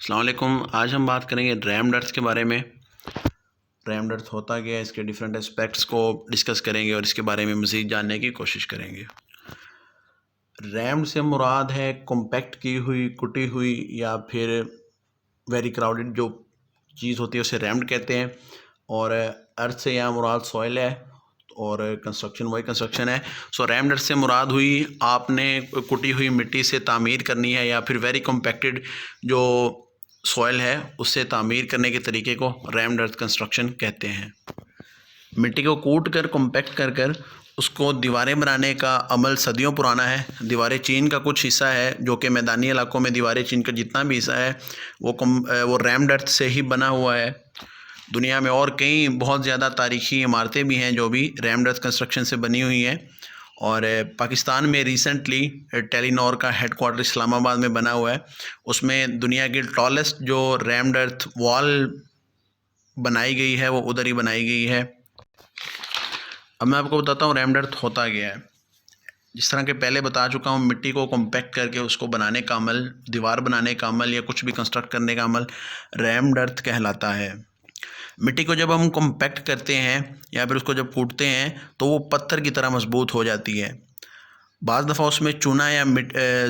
अस्सलाम वालेकुम। आज हम बात करेंगे रैम डर्ट्स के बारे में। रैम डर्ट्स होता क्या है, इसके डिफरेंट एस्पेक्ट्स को डिस्कस करेंगे और इसके बारे में मज़ीद जानने की कोशिश करेंगे। रैम से मुराद है कॉम्पैक्ट की हुई, कुटी हुई या फिर वेरी क्राउडेड जो चीज़ होती है उसे रैम्ड कहते हैं। और अर्थ से यहाँ मुराद सॉइल है और कंस्ट्रक्शन वही कंस्ट्रक्शन है। सो रैम डर्ट से मुराद हुई आपने कुटी हुई मिट्टी से तामीर करनी है या फिर वेरी कॉम्पैक्टेड जो सॉइल है उससे तामीर करने के तरीके को रैम डर्ट कंस्ट्रक्शन कहते हैं। मिट्टी को कूट कर कॉम्पैक्ट कर कर उसको दीवारें बनाने का अमल सदियों पुराना है। दीवारें चीन का कुछ हिस्सा है जो कि मैदानी इलाकों में दीवारें चीन का जितना भी हिस्सा है वो रैम डर्ट से ही बना हुआ है। दुनिया में और कई बहुत ज़्यादा तारीखी इमारतें भी हैं जो भी रैम डर्ट कंस्ट्रक्शन से बनी हुई हैं। और पाकिस्तान में रिसेंटली टेलीनॉर का हेडक्वार्टर इस्लामाबाद में बना हुआ है। उसमें दुनिया की टॉलेस्ट जो रैम डर्ट वॉल बनाई गई है वो उधर ही बनाई गई है। अब मैं आपको बताता हूँ रैम डर्ट होता क्या है। जिस तरह के पहले बता चुका हूँ, मिट्टी को कॉम्पैक्ट करके उसको बनाने का अमल, दीवार बनाने का अमल या कुछ भी कंस्ट्रक्ट करने का अमल रैम डर्ट कहलाता है। मिट्टी को जब हम कॉम्पैक्ट करते हैं या फिर उसको जब कूटते हैं तो वो पत्थर की तरह मजबूत हो जाती है। बाज़ दफ़ा उसमें चूना या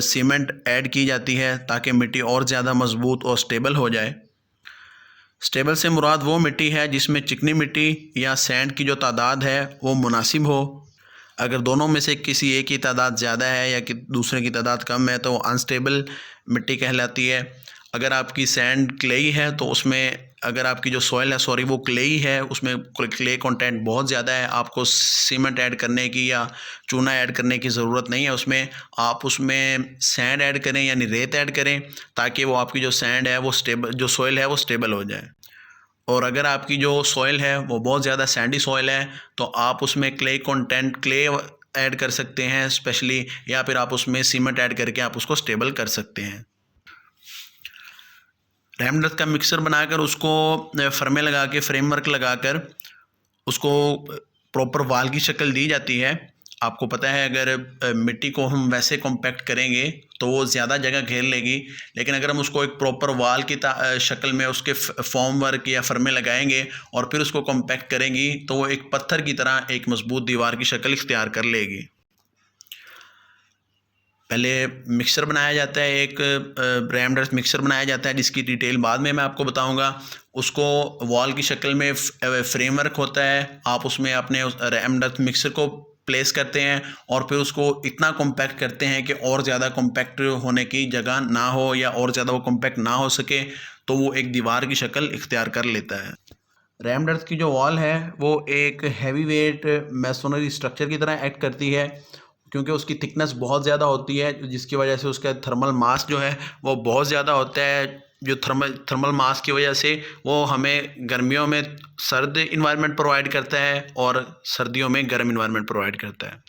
सीमेंट ऐड की जाती है ताकि मिट्टी और ज़्यादा मजबूत और स्टेबल हो जाए। स्टेबल से मुराद वो मिट्टी है जिसमें चिकनी मिट्टी या सैंड की जो तादाद है वो मुनासिब हो। अगर दोनों में से किसी एक की तादाद ज़्यादा है या कि दूसरे की तादाद कम है तो वो अनस्टेबल मिट्टी कहलाती है। अगर आपकी सैंड क्लेई है तो उसमें, अगर आपकी जो सॉइल है सॉरी वो क्लेई है, उसमें क्ले कंटेंट बहुत ज़्यादा है, आपको सीमेंट ऐड करने की या चूना ऐड करने की ज़रूरत नहीं है। उसमें आप उसमें सैंड ऐड करें यानी रेत ऐड करें ताकि वो आपकी जो सैंड है वो स्टेबल, जो सॉइल है वो स्टेबल हो जाए। और अगर आपकी जो सॉइल है वो बहुत ज़्यादा सैंडी सॉइल है तो आप उसमें क्ले ऐड कर सकते हैं स्पेशली, या फिर आप उसमें सीमेंट ऐड करके आप उसको स्टेबल कर सकते हैं। रैम डर्ट का मिक्सर बनाकर उसको फर्मे लगा के, फ्रेमवर्क लगाकर उसको प्रॉपर वाल की शक्ल दी जाती है। आपको पता है अगर मिट्टी को हम वैसे कॉम्पैक्ट करेंगे तो वो ज़्यादा जगह घेर लेगी, लेकिन अगर हम उसको एक प्रॉपर वाल की शक्ल में उसके फॉर्म वर्क या फर्मे लगाएंगे और फिर उसको कॉम्पैक्ट करेंगी तो वो एक पत्थर की तरह एक मजबूत दीवार की शक्ल इख्तियार कर लेगी। पहले मिक्सर बनाया जाता है, एक रैम डर्ट मिक्सर बनाया जाता है जिसकी डिटेल बाद में मैं आपको बताऊंगा। उसको वॉल की शक्ल में फ्रेमवर्क होता है, आप उसमें अपने रैम डर्ट मिक्सर को प्लेस करते हैं और फिर उसको इतना कॉम्पैक्ट करते हैं कि और ज़्यादा कॉम्पैक्ट होने की जगह ना हो या और ज़्यादा वो कॉम्पैक्ट ना हो सके तो वो एक दीवार की शक्ल इख्तियार कर लेता है। रैम डर्ट की जो वॉल है वो एक हैवी वेट मैसोनरी स्ट्रक्चर की तरह एक्ट करती है क्योंकि उसकी थिकनेस बहुत ज़्यादा होती है, जिसकी वजह से उसका थर्मल मास जो है वो बहुत ज़्यादा होता है। जो थर्मल मास की वजह से वो हमें गर्मियों में सर्द इन्वायरमेंट प्रोवाइड करता है और सर्दियों में गर्म इन्वायरमेंट प्रोवाइड करता है।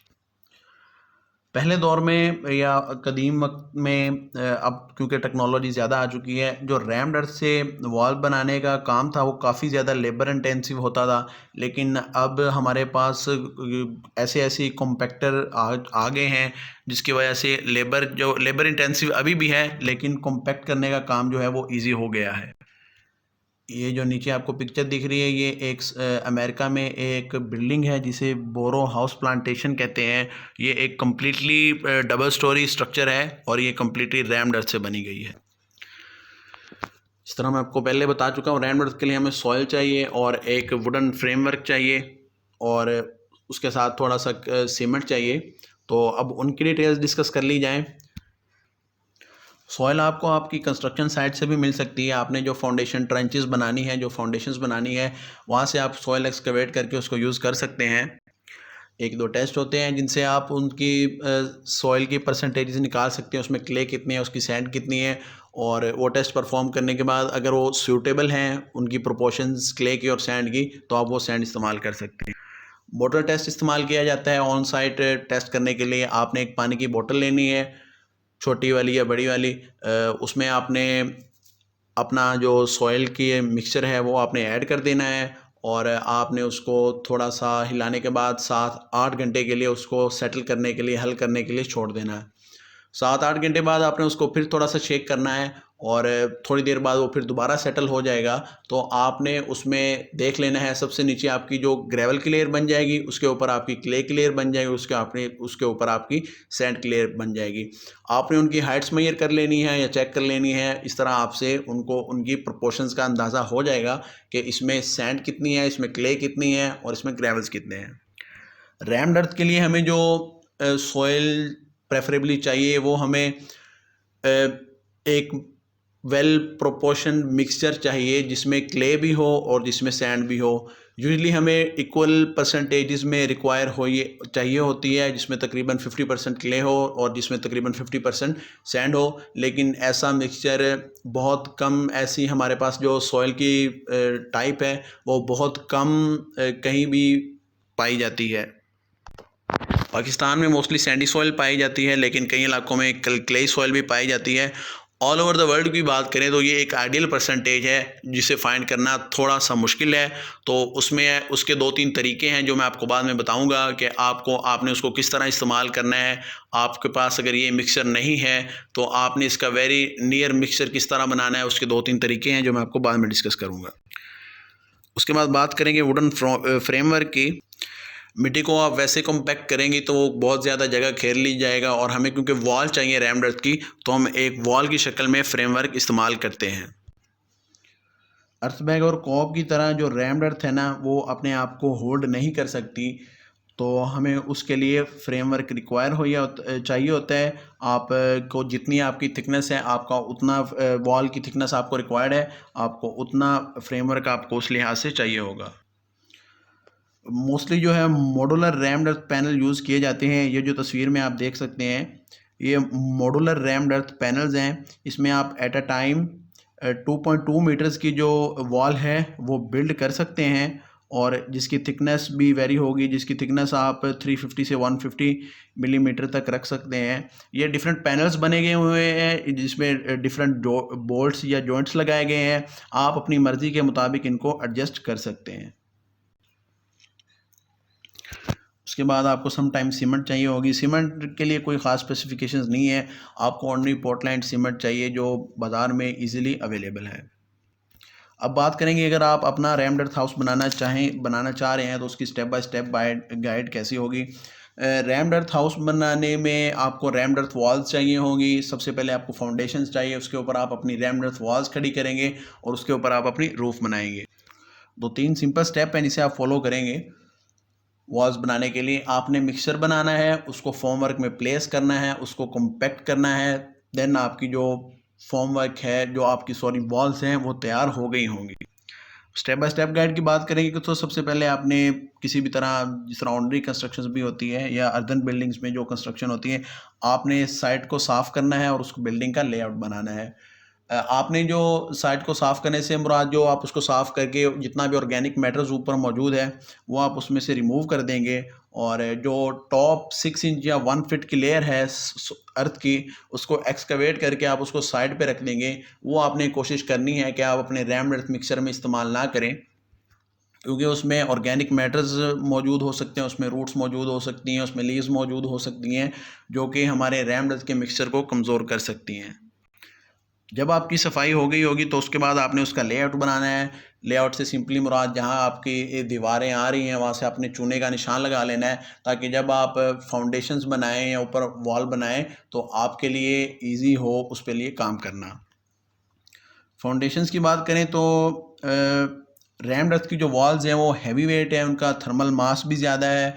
पहले दौर में या कदीम वक्त में अब क्योंकि टेक्नोलॉजी ज़्यादा आ चुकी है, जो रैम डर्ट से वॉल बनाने का काम था वो काफ़ी ज़्यादा लेबर इंटेंसिव होता था। लेकिन अब हमारे पास ऐसे ऐसे कॉम्पैक्टर आ गए हैं जिसकी वजह से लेबर इंटेंसिव अभी भी है लेकिन कॉम्पैक्ट करने का काम जो है वो ईजी हो गया है। ये जो नीचे आपको पिक्चर दिख रही है ये एक अमेरिका में एक बिल्डिंग है जिसे बोरो हाउस प्लांटेशन कहते हैं। ये एक कम्प्लीटली डबल स्टोरी स्ट्रक्चर है और ये कम्प्लीटली रैम डर्ट से बनी गई है। इस तरह मैं आपको पहले बता चुका हूँ, रैम डर्ट के लिए हमें सॉइल चाहिए और एक वुडन फ्रेमवर्क चाहिए और उसके साथ थोड़ा सा सीमेंट चाहिए। तो अब उनकी डिटेल्स डिस्कस कर ली जाएँ। सॉइल आपको आपकी कंस्ट्रक्शन साइट से भी मिल सकती है। आपने जो फाउंडेशन ट्रेंचेस बनानी है, जो फाउंडेशंस बनानी है, वहाँ से आप सॉइल एक्सकवेट करके उसको यूज़ कर सकते हैं। एक दो टेस्ट होते हैं जिनसे आप उनकी सॉइल की परसेंटेजेस निकाल सकते हैं, उसमें क्ले कितनी है, उसकी सैंड कितनी है। और वो टेस्ट परफॉर्म करने के बाद अगर वो सूटेबल हैं उनकी प्रोपोर्शंस क्ले की और सैंड की तो आप वो सैंड इस्तेमाल कर सकते हैं। बोतल टेस्ट इस्तेमाल किया जाता है ऑन साइट टेस्ट करने के लिए। आपने एक पानी की बोतल लेनी है, छोटी वाली या बड़ी वाली, उसमें आपने अपना जो सॉइल की मिक्सचर है वो आपने ऐड कर देना है और आपने उसको थोड़ा सा हिलाने के बाद 7-8 घंटे के लिए उसको सेटल करने के लिए, हल करने के लिए छोड़ देना है। 7-8 घंटे बाद आपने उसको फिर थोड़ा सा शेक करना है और थोड़ी देर बाद वो फिर दोबारा सेटल हो जाएगा। तो आपने उसमें देख लेना है, सबसे नीचे आपकी जो ग्रेवल की लेयर बन जाएगी, उसके ऊपर आपकी क्ले की लेयर बन जाएगी, उसके ऊपर आपकी सैंड की लेयर बन जाएगी। आपने उनकी हाइट्स मेजर कर लेनी है या चेक कर लेनी है। इस तरह आपसे उनको उनकी प्रोपोर्शंस का अंदाज़ा हो जाएगा कि इसमें सैंड कितनी है, इसमें क्ले कितनी है और इसमें ग्रेवल्स कितने हैं। रैम्ड अर्थ के लिए हमें जो सॉइल प्रेफरेबली चाहिए वो हमें एक वेल प्रोपोर्शन मिक्सचर चाहिए जिसमें क्ले भी हो और जिसमें सैंड भी हो। यूजुअली हमें इक्वल परसेंटेजेस में रिक्वायर चाहिए होती है, जिसमें तकरीबन 50% क्ले हो और जिसमें तकरीबन 50% सैंड हो। लेकिन ऐसा मिक्सचर बहुत कम, ऐसी हमारे पास जो सॉइल की टाइप है वो बहुत कम कहीं भी पाई जाती है। पाकिस्तान में मोस्टली सैंडी सॉइल पाई जाती है, लेकिन कई इलाकों में क्ले सॉइल भी पाई जाती है। ऑल ओवर द वर्ल्ड की बात करें तो ये एक आइडियल परसेंटेज है जिसे फाइंड करना थोड़ा सा मुश्किल है। तो उसमें उसके 2-3 तरीके हैं जो मैं आपको बाद में बताऊंगा कि आपने उसको किस तरह इस्तेमाल करना है। आपके पास अगर ये मिक्सचर नहीं है तो आपने इसका वेरी नियर मिक्सचर किस तरह बनाना है, उसके 2-3 तरीके हैं जो मैं आपको बाद में डिस्कस करूँगा। उसके बाद बात करेंगे वुडन फ्रेमवर्क की। मिट्टी को आप वैसे कॉम्पैक्ट करेंगी तो वो बहुत ज़्यादा जगह घेर ली जाएगा, और हमें क्योंकि वॉल चाहिए रैम्ड अर्थ की, तो हम एक वॉल की शक्ल में फ्रेमवर्क इस्तेमाल करते हैं। अर्थबैग और कॉब की तरह जो रैम्ड अर्थ है ना, वो अपने आप को होल्ड नहीं कर सकती, तो हमें उसके लिए फ्रेमवर्क चाहिए होता है। आप को जितनी आपकी थिकनेस है, आपका उतना वॉल की थिकनेस आपको रिक्वायर्ड है, आपको उतना फ्रेमवर्क आपको उस लिहाज से चाहिए होगा। मोस्टली जो है मॉडुलर रैम्ड अर्थ पैनल यूज़ किए जाते हैं। ये जो तस्वीर में आप देख सकते हैं, ये मॉडुलर रैम्ड अर्थ पैनल्स हैं। इसमें आप एट अ टाइम 2.2 मीटर्स की जो वॉल है वो बिल्ड कर सकते हैं, और जिसकी थिकनेस भी वेरी होगी, जिसकी थिकनेस आप 350 से 150 मिलीमीटर तक रख सकते हैं। ये डिफरेंट पैनल्स बने गए हुए हैं जिसमें डिफरेंट बोल्ट्स या जॉइंट्स लगाए गए हैं। आप अपनी मर्ज़ी के मुताबिक इनको एडजस्ट कर सकते हैं। उसके बाद आपको सम टाइम सीमेंट चाहिए होगी। सीमेंट के लिए कोई ख़ास स्पेसिफिकेशंस नहीं है, आपको ऑर्डिनरी पोर्टलैंड सीमेंट चाहिए जो बाज़ार में इजीली अवेलेबल है। अब बात करेंगे, अगर आप अपना रैम्ड अर्थ हाउस बनाना चाह रहे हैं तो उसकी स्टेप बाय स्टेप गाइड कैसी होगी। रैम्ड अर्थ हाउस बनाने में आपको रैम्ड अर्थ वॉल्स चाहिए होंगी। सबसे पहले आपको फाउंडेशंस चाहिए, उसके ऊपर आप अपनी रैम्ड अर्थ वॉल्स खड़ी करेंगे और उसके ऊपर आप अपनी रूफ बनाएंगे। 2-3 सिंपल स्टेप हैं जिसे आप फॉलो करेंगे। वॉल्स बनाने के लिए आपने मिक्सचर बनाना है, उसको फॉर्मवर्क में प्लेस करना है, उसको कॉम्पैक्ट करना है। देन आपकी जो वॉल्स हैं वो तैयार हो गई होंगी। स्टेप बाय स्टेप गाइड की बात करेंगे तो सबसे पहले आपने किसी भी तरह, जिस तरह ऑर्डिनरी कंस्ट्रक्शंस भी होती है या अर्दन बिल्डिंग्स में जो कंस्ट्रक्शन होती है, आपने साइट को साफ़ करना है और उसको बिल्डिंग का लेआउट बनाना है। आपने जो साइट को साफ़ करने से मुराद, जो आप उसको साफ़ करके जितना भी ऑर्गेनिक मैटर्स ऊपर मौजूद है वो आप उसमें से रिमूव कर देंगे, और जो टॉप 6 इंच या 1 फीट की लेयर है अर्थ की, उसको एक्सकवेट करके आप उसको साइड पे रख देंगे। वो आपने कोशिश करनी है कि आप अपने रैम्ड अर्थ मिक्सचर में इस्तेमाल ना करें, क्योंकि उसमें ऑर्गेनिक मैटर्स मौजूद हो सकते हैं, उसमें रूट्स मौजूद हो सकती हैं, उसमें लीव्स मौजूद हो सकती हैं, जो कि हमारे रैम्ड अर्थ के मिक्सचर को कमज़ोर कर सकती हैं। जब आपकी सफाई हो गई होगी तो उसके बाद आपने उसका लेआउट बनाना है। लेआउट से सिंपली मुराद, जहाँ आपकी दीवारें आ रही हैं वहाँ से आपने चूने का निशान लगा लेना है, ताकि जब आप फाउंडेशंस बनाएं या ऊपर वॉल बनाएं तो आपके लिए इजी हो उस पे लिए काम करना। फाउंडेशंस की बात करें तो रैम्ड अर्थ की जो वॉल्स हैं वो हैवी वेट है, उनका थर्मल मास भी ज़्यादा है,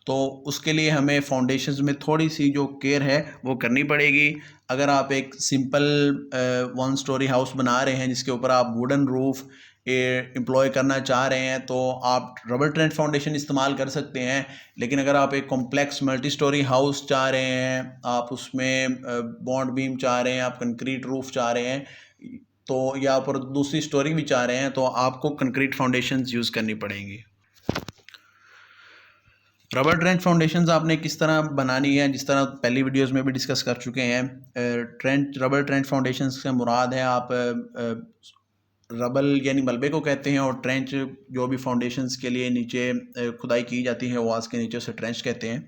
तो उसके लिए हमें फाउंडेशंस में थोड़ी सी जो केयर है वो करनी पड़ेगी। अगर आप एक सिंपल 1 स्टोरी हाउस बना रहे हैं जिसके ऊपर आप वुडन रूफ एम्प्लॉय करना चाह रहे हैं तो आप रबर ट्रेंच फाउंडेशन इस्तेमाल कर सकते हैं। लेकिन अगर आप एक कॉम्प्लेक्स मल्टी स्टोरी हाउस चाह रहे हैं, आप उसमें बॉन्ड बीम चाह रहे हैं, आप कंक्रीट रूफ चाह रहे हैं, तो या ऊपर दूसरी स्टोरी भी चाह रहे हैं, तो आपको कंक्रीट फाउंडेशंस यूज़ करनी पड़ेंगी। रबर ट्रेंच फाउंडेशंस आपने किस तरह बनानी है, जिस तरह पहली वीडियोस में भी डिस्कस कर चुके हैं। रबर ट्रेंच फाउंडेशंस से मुराद है, आप रबल यानी मलबे को कहते हैं, और ट्रेंच जो भी फाउंडेशंस के लिए नीचे खुदाई की जाती है वॉल्स के नीचे, उसे ट्रेंच कहते हैं।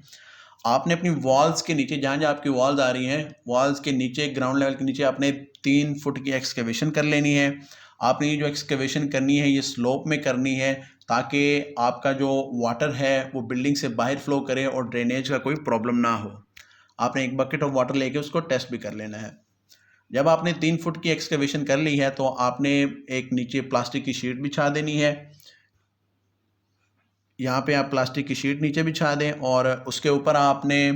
आपने अपनी वॉल्स के नीचे, जहाँ जहाँ आपकी वॉल्स आ रही हैं, वॉल्स के नीचे, ग्राउंड लेवल के नीचे आपने 3 फुट की एक्सकेवेशन कर लेनी है। आपने ये जो एक्सकेवेशन करनी है ये स्लोप में करनी है, ताकि आपका जो वाटर है वो बिल्डिंग से बाहर फ्लो करे और ड्रेनेज का कोई प्रॉब्लम ना हो। आपने एक बकेट ऑफ वाटर लेके उसको टेस्ट भी कर लेना है। जब आपने 3 फुट की एक्सकेवेशन कर ली है तो आपने एक नीचे प्लास्टिक की शीट बिछा देनी है। यहाँ पे आप प्लास्टिक की शीट नीचे बिछा दें और उसके ऊपर आपने,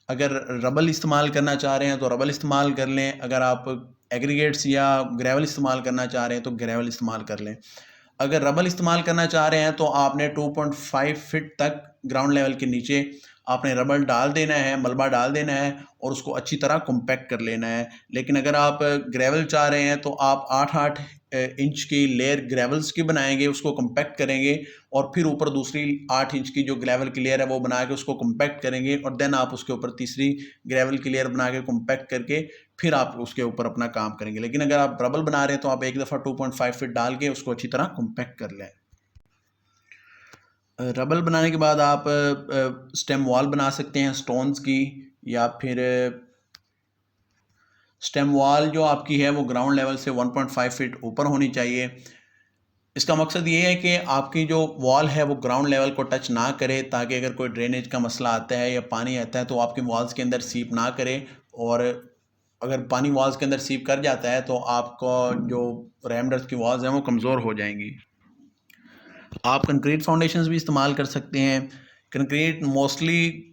अगर रबल इस्तेमाल करना चाह रहे हैं तो रबल इस्तेमाल कर लें, अगर आप एग्रीगेट्स या ग्रेवल इस्तेमाल करना चाह रहे हैं तो ग्रेवल इस्तेमाल कर लें। अगर रबल इस्तेमाल करना चाह रहे हैं तो आपने 2.5 फीट तक ग्राउंड लेवल के नीचे आपने रबल डाल देना है, मलबा डाल देना है और उसको अच्छी तरह कॉम्पैक्ट कर लेना है। लेकिन अगर आप ग्रेवल चाह रहे हैं तो आप 8-8 इंच की लेयर ग्रेवल्स की बनाएंगे, उसको कॉम्पैक्ट करेंगे और फिर ऊपर दूसरी 8 इंच की जो ग्रेवल की लेयर है वो बना के उसको कॉम्पैक्ट करेंगे और देन आप उसके ऊपर तीसरी ग्रेवल की लेयर बना के कॉम्पैक्ट करके फिर आप उसके ऊपर अपना काम करेंगे। लेकिन अगर आप रबल बना रहे हैं तो आप एक दफ़ा 2.5 फीट डाल के उसको अच्छी तरह कॉम्पैक्ट कर लें। रबल बनाने के बाद आप स्टेम वॉल बना सकते हैं स्टोन्स की, या फिर स्टेम वॉल जो आपकी है वो ग्राउंड लेवल से 1.5 फीट ऊपर होनी चाहिए। इसका मकसद ये है कि आपकी जो वॉल है वो ग्राउंड लेवल को टच ना करे, ताकि अगर कोई ड्रेनेज का मसला आता है या पानी आता है तो आपकी वॉल्स के अंदर सीप ना करे, और अगर पानी वॉल्स के अंदर सीप कर जाता है तो आपका जो रैमडर्स की वॉल्स हैं वो कमज़ोर हो जाएंगी। आप कंक्रीट फाउंडेशंस भी इस्तेमाल कर सकते हैं। कंक्रीट मोस्टली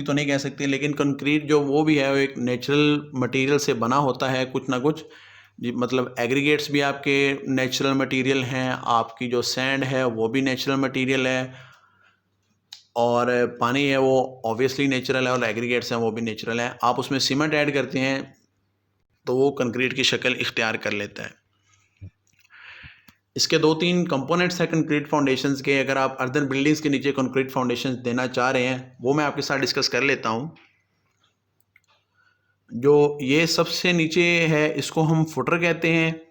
तो नहीं कह सकते, लेकिन कंक्रीट जो वो भी है वो एक नेचुरल मटेरियल से बना होता है कुछ ना कुछ। मतलब एग्रीगेट्स भी आपके नेचुरल मटेरियल हैं, आपकी जो सैंड है वो भी नेचुरल मटेरियल है, और पानी है वो ऑब्वियसली नेचुरल है, और एग्रीगेट्स हैं वो भी नेचुरल है। आप उसमें सीमेंट ऐड करते हैं तो वो कंक्रीट की शक्ल इख्तियार कर लेता है। इसके 2-3 कंपोनेंट्स हैं कंक्रीट फाउंडेशंस के। अगर आप अर्दन बिल्डिंग्स के नीचे कंक्रीट फाउंडेशंस देना चाह रहे हैं वो मैं आपके साथ डिस्कस कर लेता हूँ। जो ये सबसे नीचे है इसको हम फुटर कहते हैं,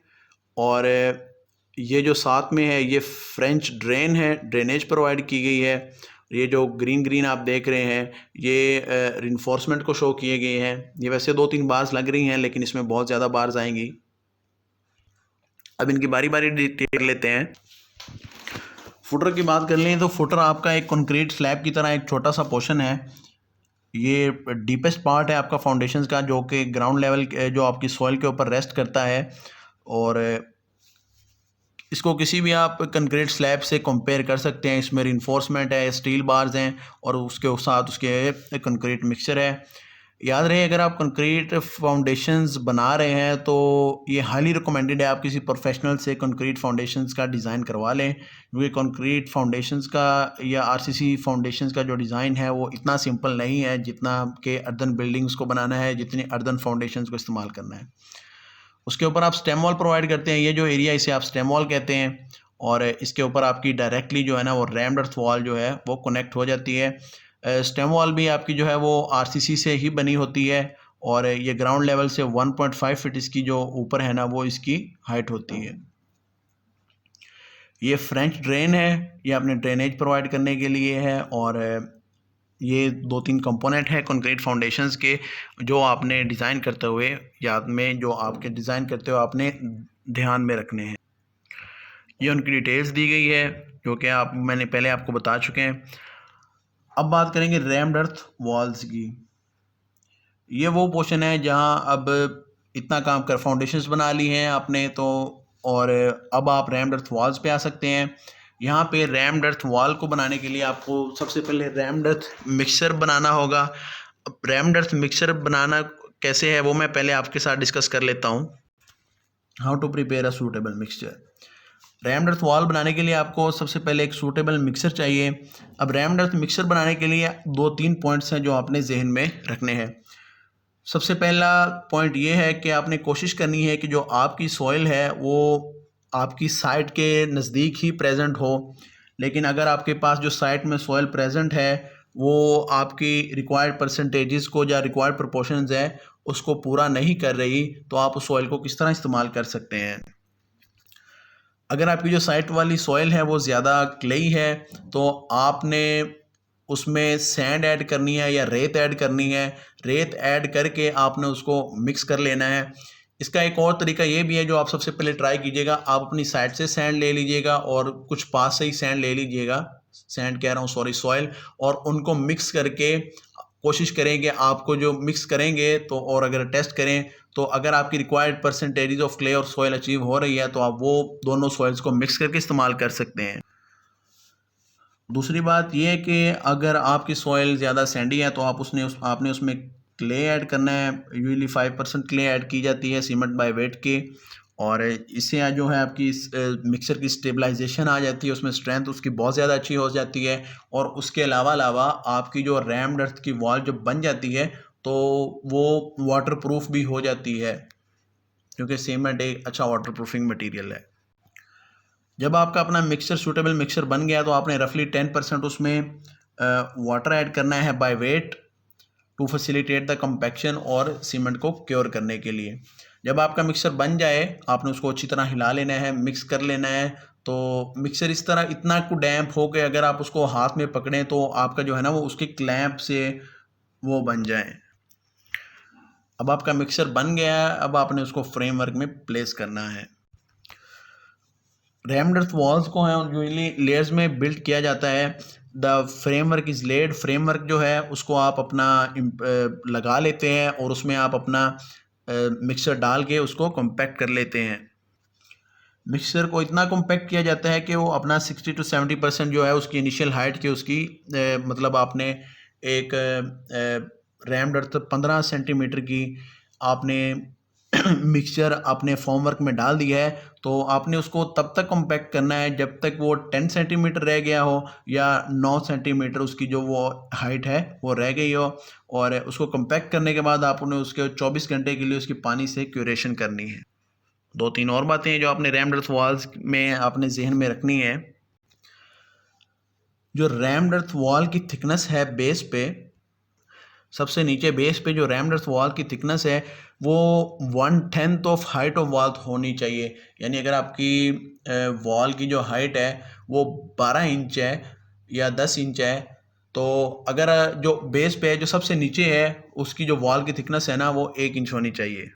और ये जो साथ में है ये फ्रेंच ड्रेन है, ड्रेनेज प्रोवाइड की गई है। ये जो ग्रीन ग्रीन आप देख रहे हैं ये रिइंफोर्समेंट को शो किए गए हैं। ये वैसे 2-3 बार्स लग रही हैं लेकिन इसमें बहुत ज़्यादा बार्स आएंगी। अब इनकी बारी बारी डिटेल लेते हैं। फुटर की बात कर लें तो फुटर आपका एक कंक्रीट स्लैब की तरह एक छोटा सा पोर्शन है। ये डीपेस्ट पार्ट है आपका फाउंडेशंस का, जो कि ग्राउंड लेवल जो आपकी सॉइल के ऊपर रेस्ट करता है, और इसको किसी भी आप कंक्रीट स्लैब से कंपेयर कर सकते हैं। इसमें रिइंफोर्समेंट है, स्टील बार्स हैं और उसके साथ उसके कंक्रीट मिक्सचर है। याद रहे अगर आप कंक्रीट फाउंडेशंस बना रहे हैं तो ये हाईली रिकमेंडेड है आप किसी प्रोफेशनल से कंक्रीट फाउंडेशंस का डिज़ाइन करवा लें, क्योंकि कंक्रीट फाउंडेशंस का या आरसीसी फाउंडेशंस का जो डिज़ाइन है वो इतना सिंपल नहीं है जितना कि अर्दन बिल्डिंग्स को बनाना है, जितनी अर्दन फाउंडेशंस को इस्तेमाल करना है। उसके ऊपर आप स्टेम वॉल प्रोवाइड करते हैं। ये जो एरिया इसे आप स्टेम वॉल कहते हैं, और इसके ऊपर आपकी डायरेक्टली जो है ना वो रैम्ड अर्थ वॉल जो है वो कनेक्ट हो जाती है। स्टेम वॉल भी आपकी जो है वो आरसीसी से ही बनी होती है, और ये ग्राउंड लेवल से 1.5 फीट इसकी जो ऊपर है ना वो इसकी हाइट होती है। ये फ्रेंच ड्रेन है, ये आपने ड्रेनेज प्रोवाइड करने के लिए है, और ये 2-3 कंपोनेंट है कंक्रीट फाउंडेशंस के जो आपने डिज़ाइन करते हुए याद में, जो आपके डिज़ाइन करते हुए आपने ध्यान में रखने हैं। ये उनकी डिटेल्स दी गई है जो कि मैंने पहले आपको बता चुके हैं। अब बात करेंगे रैम्ड अर्थ वॉल्स की। ये वो पोर्शन है जहां अब इतना काम कर फाउंडेशंस बना ली हैं आपने तो, और अब आप रैम्ड अर्थ वॉल्स पे आ सकते हैं। यहाँ पे रैम्ड अर्थ वॉल को बनाने के लिए आपको सबसे पहले रैम्ड अर्थ मिक्सचर बनाना होगा। अब रैम्ड अर्थ मिक्सचर बनाना कैसे है वो मैं पहले आपके साथ डिस्कस कर लेता हूँ। How to prepare a suitable mixture. Rammed earth wall बनाने के लिए आपको सबसे पहले एक सूटेबल मिक्सर चाहिए। अब रैम्ड अर्थ मिक्सर बनाने के लिए 2-3 पॉइंट्स हैं जो आपने जहन में रखने हैं। सबसे पहला पॉइंट ये है कि आपने कोशिश करनी है कि जो आपकी सॉइल है वो आपकी साइट के नज़दीक ही प्रेजेंट हो, लेकिन अगर आपके पास जो साइट में सॉइल प्रेजेंट है वो आपकी रिक्वायर्ड परसेंटेजेस को या रिक्वायर्ड प्रोपोर्शंस है उसको पूरा नहीं कर रही, तो आप उस सॉइल को किस तरह इस्तेमाल कर सकते हैं। अगर आपकी जो साइट वाली सॉइल है वो ज़्यादा क्लेई है तो आपने उसमें सैंड ऐड करनी है या रेत ऐड करनी है। रेत ऐड करके आपने उसको मिक्स कर लेना है। इसका एक और तरीका ये भी है जो आप सबसे पहले ट्राई कीजिएगा, आप अपनी साइड से सैंड ले लीजिएगा और कुछ पास से ही सैंड ले लीजिएगा, सैंड कह रहा हूँ सॉरी सॉइल, और उनको मिक्स करके कोशिश करें कि आपको जो मिक्स करेंगे तो, और अगर टेस्ट करें तो अगर आपकी रिक्वायर्ड परसेंटेज ऑफ क्ले और सॉइल अचीव हो रही है तो आप वो दोनों सॉइल्स को मिक्स करके इस्तेमाल कर सकते हैं। दूसरी बात ये है कि अगर आपकी सॉइल ज़्यादा सैंडी है तो आपने उसमें क्ले ऐड करना है। यूजली 5% क्ले ऐड की जाती है सीमेंट बाय वेट के, और इससे जो है आपकी मिक्सर की स्टेबलाइजेशन आ जाती है, उसमें स्ट्रेंथ उसकी बहुत ज़्यादा अच्छी हो जाती है। और उसके अलावा आपकी जो रैम्ड अर्थ की वॉल जो बन जाती है तो वो वाटर प्रूफ भी हो जाती है, क्योंकि सीमेंट एक अच्छा वाटर प्रूफिंग मटीरियल है। जब आपका अपना मिक्सचर सूटेबल मिक्सचर बन गया तो आपने रफली 10% उसमें वाटर ऐड करना है by weight to facilitate the compaction और सीमेंट को क्योर करने के लिए। जब आपका मिक्सचर बन जाए आपने उसको अच्छी तरह हिला लेना है, मिक्स कर लेना है। तो मिक्सचर इस तरह इतना को डैम्प हो के अगर आप उसको हाथ में पकड़ें तो आपका जो है ना वो उसके क्लैंप से वो बन जाए। अब आपका मिक्सचर बन गया है, अब आपने उसको फ्रेमवर्क में प्लेस करना है। रैम्ड अर्थ वॉल्स को है यूजली लेयर्स में बिल्ड किया जाता है। The framework is laid, framework जो है उसको आप अपना लगा लेते हैं और उसमें आप अपना मिक्सचर डाल के उसको कॉम्पैक्ट कर लेते हैं। मिक्सचर को इतना कॉम्पैक्ट किया जाता है कि वो अपना 60 to 70% जो है उसकी इनिशियल हाइट की उसकी मतलब आपने एक रैम्ड अर्थ 15 सेंटीमीटर की आपने मिक्सचर अपने फॉर्मवर्क में डाल दिया है तो आपने उसको तब तक कॉम्पैक्ट करना है जब तक वो 10 सेंटीमीटर रह गया हो या 9 सेंटीमीटर उसकी जो वो हाइट है वो रह गई हो। और उसको कॉम्पैक्ट करने के बाद आपने उसके 24 घंटे के लिए उसकी पानी से क्यूरेशन करनी है। 2-3 और बातें हैं जो आपने रैम्ड अर्थ वॉल्स में आपने जहन में रखनी है। जो रैम्ड अर्थ वॉल की थिकनेस है बेस पे, सबसे नीचे बेस पे जो रैम्ड अर्थ वॉल की थिकनेस है वो 1/10 ऑफ हाइट ऑफ वॉल होनी चाहिए। यानी अगर आपकी वॉल की जो हाइट है वो 12 इंच है या 10 इंच है तो अगर जो बेस पे है जो सबसे नीचे है उसकी जो वॉल की थिकनेस है ना वो 1 इंच होनी चाहिए।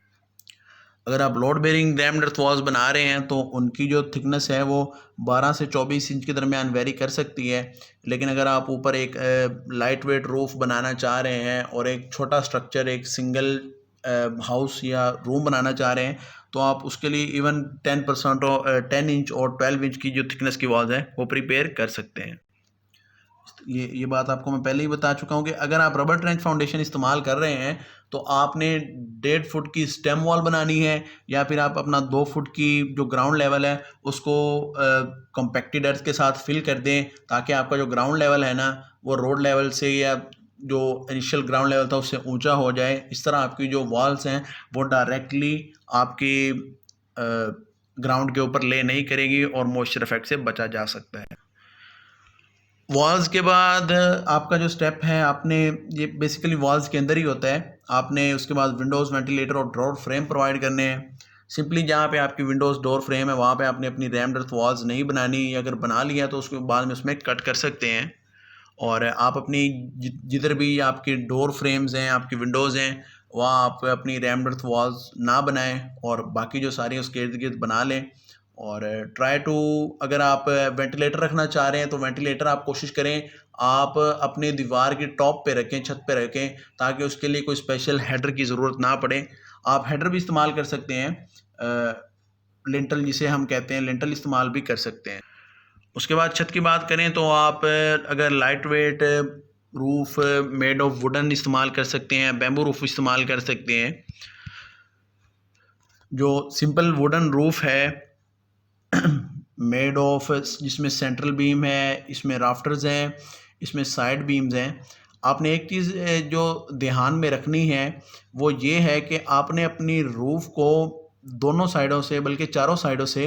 अगर आप लोड बेरिंग रैम्ड अर्थ वॉल्स बना रहे हैं तो उनकी जो थिकनेस है वो 12 से 24 इंच के दरमियान वेरी कर सकती है। लेकिन अगर आप ऊपर एक लाइट वेट रूफ बनाना चाह रहे हैं और एक छोटा स्ट्रक्चर एक सिंगल हाउस या रूम बनाना चाह रहे हैं तो आप उसके लिए इवन 10% और 10 इंच और 12 इंच की जो थिकनेस की वॉल्स हैं वो प्रिपेयर कर सकते हैं। ये बात आपको मैं पहले ही बता चुका हूँ कि अगर आप रबर ट्रेंच फाउंडेशन इस्तेमाल कर रहे हैं तो आपने 1.5 फुट की स्टेम वॉल बनानी है या फिर आप अपना 2 फुट की जो ग्राउंड लेवल है उसको कॉम्पैक्टेड अर्थ के साथ फिल कर दें ताकि आपका जो ग्राउंड लेवल है ना वो रोड लेवल से या जो इनिशियल ग्राउंड लेवल था उससे ऊंचा हो जाए। इस तरह आपकी जो वॉल्स हैं वो डायरेक्टली आपकी ग्राउंड के ऊपर ले नहीं करेगी और मॉइस्चर इफेक्ट से बचा जा सकता है। वॉल्स के बाद आपका जो स्टेप है आपने ये बेसिकली वॉल्स के अंदर ही होता है। आपने उसके बाद विंडोज़ वेंटिलेटर और डोर फ्रेम प्रोवाइड करने हैं। सिंपली जहाँ पे आपकी विंडोज़ डोर फ्रेम है वहाँ पे आपने अपनी रैम्ड अर्थ वॉल्स नहीं बनानी, अगर बना लिया तो उसके बाद में उसमें कट कर सकते हैं। और आप अपनी जिधर भी आपके डोर फ्रेम्स हैं आपकी विंडोज़ हैं वहाँ आप अपनी रैम्ड अर्थ वॉल्स ना बनाएं और बाकी जो सारी उसके इर्द गिर्द बना लें। और ट्राई टू अगर आप वेंटिलेटर रखना चाह रहे हैं तो वेंटिलेटर आप कोशिश करें आप अपने दीवार की टॉप पे रखें, छत पे रखें, ताकि उसके लिए कोई स्पेशल हेडर की ज़रूरत ना पड़े। आप हेडर भी इस्तेमाल कर सकते हैं, लिंटल जिसे हम कहते हैं लिंटल इस्तेमाल भी कर सकते हैं। उसके बाद छत की बात करें तो आप अगर light weight roof made of wooden इस्तेमाल कर सकते हैं, बैम्बू रूफ इस्तेमाल कर सकते हैं। जो सिंपल वुडन रूफ है मेड ऑफ जिसमें सेंट्रल बीम है, इसमें राफ्टर्स हैं, इसमें साइड बीम्स हैं। आपने एक चीज़ जो ध्यान में रखनी है वो ये है कि आपने अपनी रूफ को दोनों साइडों से बल्कि चारों साइडों से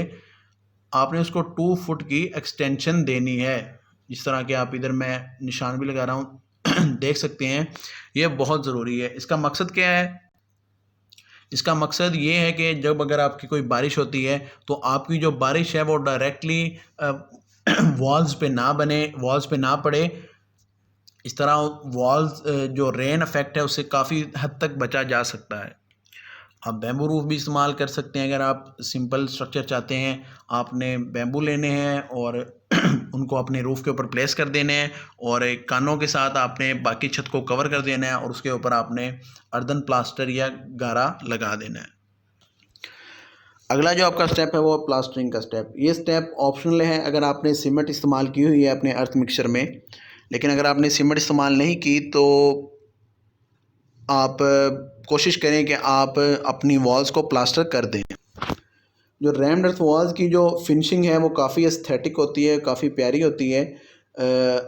आपने उसको 2 फुट की एक्सटेंशन देनी है। जिस तरह के आप इधर मैं निशान भी लगा रहा हूँ देख सकते हैं, ये बहुत ज़रूरी है। इसका मकसद क्या है? इसका मकसद ये है कि जब अगर आपकी कोई बारिश होती है तो आपकी जो बारिश है वो डायरेक्टली वॉल्स पे ना बने, वॉल्स पे ना पड़े, इस तरह वॉल्स जो रेन इफेक्ट है उससे काफ़ी हद तक बचा जा सकता है। आप बैम्बू रूफ भी इस्तेमाल कर सकते हैं अगर आप सिंपल स्ट्रक्चर चाहते हैं। आपने बैम्बू लेने हैं और उनको अपने रूफ के ऊपर प्लेस कर देने हैं और एक कानों के साथ आपने बाकी छत को कवर कर देना है और उसके ऊपर आपने अर्दन प्लास्टर या गारा लगा देना है। अगला जो आपका स्टेप है वो प्लास्टरिंग का स्टेप। ये स्टेप ऑप्शनल है अगर आपने सीमेंट इस्तेमाल की हुई है अपने अर्थ मिक्सचर में, लेकिन अगर आपने सीमेंट इस्तेमाल नहीं की तो आप कोशिश करें कि आप अपनी वॉल्स को प्लास्टर कर दें। जो रैम्ड अर्थ वॉल्स की जो फिनिशिंग है वो काफ़ी एस्थेटिक होती है, काफ़ी प्यारी होती है।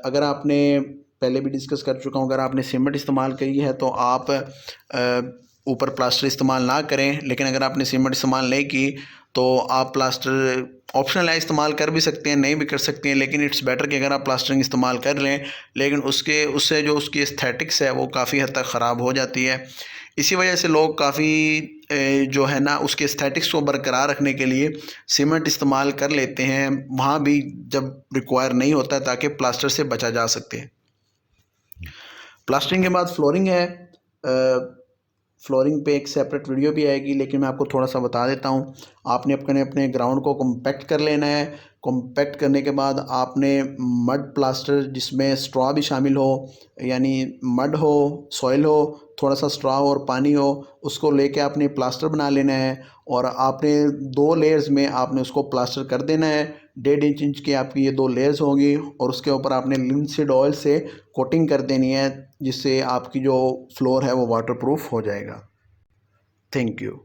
अगर आपने पहले भी डिस्कस कर चुका हूँ, अगर आपने सीमेंट इस्तेमाल की है तो आप ऊपर प्लास्टर इस्तेमाल ना करें, लेकिन अगर आपने सीमेंट इस्तेमाल नहीं की तो आप प्लास्टर ऑप्शनल है, इस्तेमाल कर भी सकते हैं, नहीं भी कर सकते हैं, लेकिन इट्स बेटर कि अगर आप प्लास्टरिंग इस्तेमाल कर लें, लेकिन उससे जो उसकी एस्थेटिक्स है वो काफ़ी हद तक ख़राब हो जाती है। इसी वजह से लोग काफ़ी जो है ना उसके एस्थेटिक्स को बरकरार रखने के लिए सीमेंट इस्तेमाल कर लेते हैं, वहाँ भी जब रिक्वायर नहीं होता है, ताकि प्लास्टर से बचा जा सके। प्लास्टरिंग के बाद फ्लोरिंग है। फ्लोरिंग पे एक सेपरेट वीडियो भी आएगी, लेकिन मैं आपको थोड़ा सा बता देता हूँ। आपने अपने ग्राउंड को कॉम्पैक्ट कर लेना है। कॉम्पैक्ट करने के बाद आपने मड प्लास्टर, जिसमें स्ट्रॉ भी शामिल हो, यानी मड हो, सॉइल हो, थोड़ा सा स्ट्रॉ और पानी हो, उसको लेके आपने प्लास्टर बना लेना है और आपने 2 लेयर्स में आपने उसको प्लास्टर कर देना है। 1.5 इंच की आपकी ये 2 लेयर्स होंगी और उसके ऊपर आपने लिनसीड ऑयल से कोटिंग कर देनी है, जिससे आपकी जो फ्लोर है वो वाटरप्रूफ हो जाएगा। Thank you.